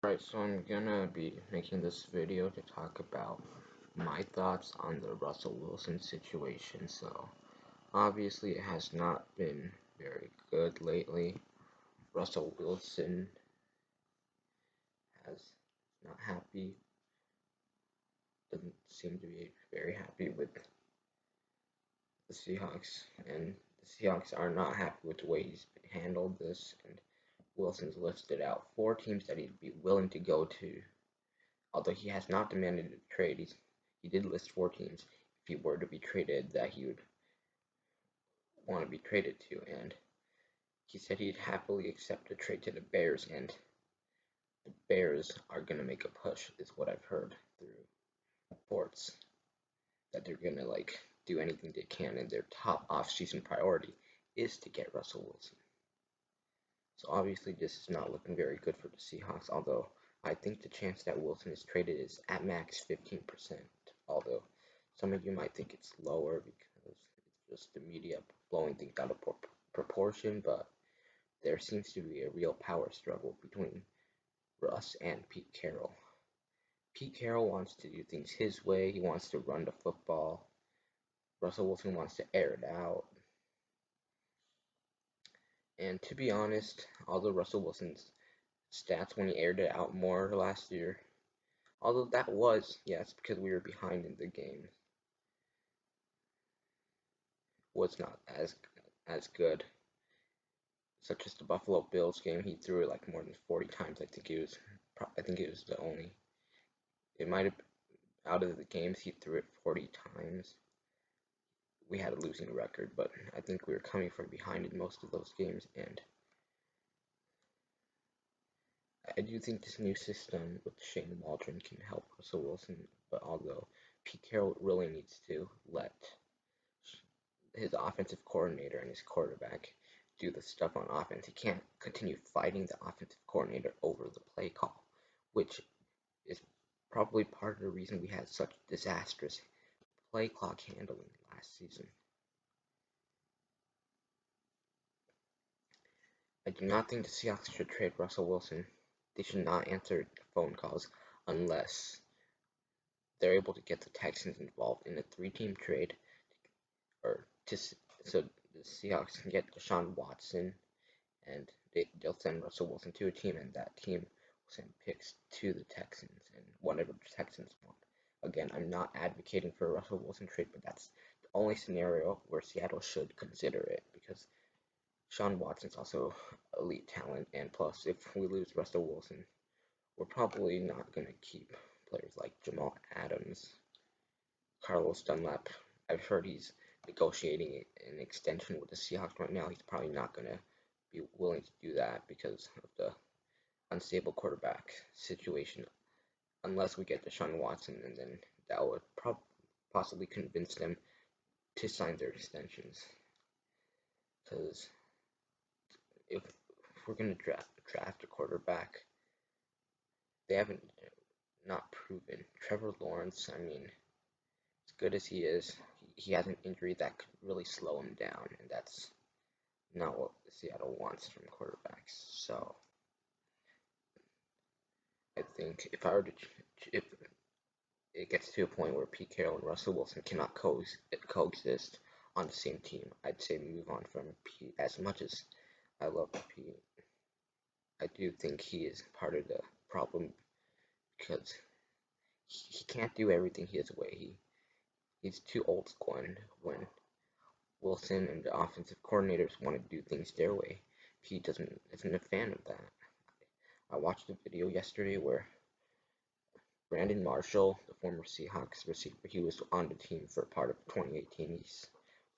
Right, so I'm gonna be making this video to talk about my thoughts on the Russell Wilson situation. So, obviously, it has not been very good lately. Russell Wilson has not happy, doesn't seem to be very happy with the Seahawks, and the Seahawks are not happy with the way he's handled this. And Wilson's listed out 4 teams that he'd be willing to go to. Although he has not demanded a trade, he did list 4 teams if he were to be traded that he would want to be traded to, and he said he'd happily accept a trade to the Bears, and the Bears are going to make a push, is what I've heard through reports, that they're going to do anything they can, and their top off-season priority is to get Russell Wilson. So obviously this is not looking very good for the Seahawks, although I think the chance that Wilson is traded is at max 15%, although some of you might think it's lower because it's just the media blowing things out of proportion, but there seems to be a real power struggle between Russ and Pete Carroll. Pete Carroll wants to do things his way, he wants to run the football. Russell Wilson wants to air it out. And to be honest, although Russell Wilson's stats when he aired it out more last year, although that was, yes, because we were behind in the game, was not as good. Such as the Buffalo Bills game, he threw it like more than 40 times. I think it was the only. It might have out of the games he threw it 40 times. We had a losing record, but I think we were coming from behind in most of those games, and I do think this new system with Shane Waldron can help Russell Wilson. But although Pete Carroll really needs to let his offensive coordinator and his quarterback do the stuff on offense. He can't continue fighting the offensive coordinator over the play call, which is probably part of the reason we had such disastrous play clock handling last season. I do not think the Seahawks should trade Russell Wilson. They should not answer phone calls unless they're able to get the Texans involved in a 3-team trade, or so the Seahawks can get Deshaun Watson, and they'll send Russell Wilson to a team, and that team will send picks to the Texans and whatever the Texans want. Again, I'm not advocating for a Russell Wilson trade, but that's the only scenario where Seattle should consider it, because Sean Watson's also elite talent, and plus, if we lose Russell Wilson, we're probably not going to keep players like Jamal Adams, Carlos Dunlap. I've heard he's negotiating an extension with the Seahawks right now. He's probably not going to be willing to do that because of the unstable quarterback situation, unless we get Deshaun Watson, and then that would possibly convince them to sign their extensions. Because if we're going to draft a quarterback, they haven't not proven. Trevor Lawrence, I mean, as good as he is, he has an injury that could really slow him down, and that's not what Seattle wants from quarterbacks. So I think if it gets to a point where Pete Carroll and Russell Wilson cannot coexist on the same team, I'd say move on from Pete. As much as I love Pete, I do think he is part of the problem because he can't do everything his way. He's too old school, and when Wilson and the offensive coordinators want to do things their way, Pete isn't a fan of that. I watched a video yesterday where Brandon Marshall, the former Seahawks receiver, he was on the team for part of 2018. He was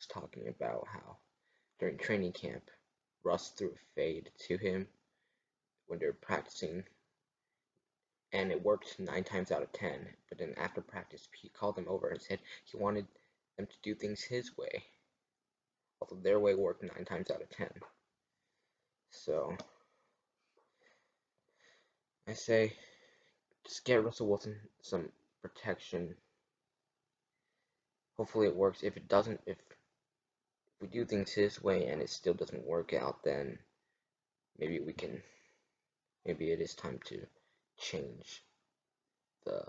talking about how during training camp, Russ threw a fade to him when they were practicing, and it worked 9 times out of 10. But then after practice, Pete called them over and said he wanted them to do things his way, although their way worked 9 times out of 10. So I say just get Russell Wilson some protection. Hopefully it works. If it doesn't, if we do things his way and it still doesn't work out, then maybe it is time to change the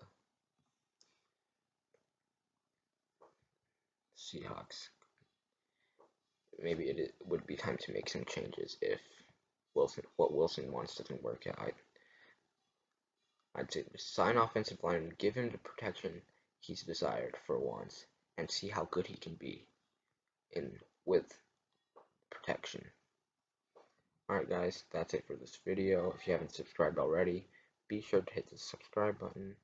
Seahawks. Maybe it would be time to make some changes if what Wilson wants doesn't work out. I'd say sign offensive line, give him the protection he's desired for once, and see how good he can be in with protection. Alright guys, that's it for this video. If you haven't subscribed already, be sure to hit the subscribe button,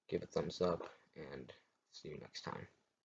give a thumbs up, and see you next time.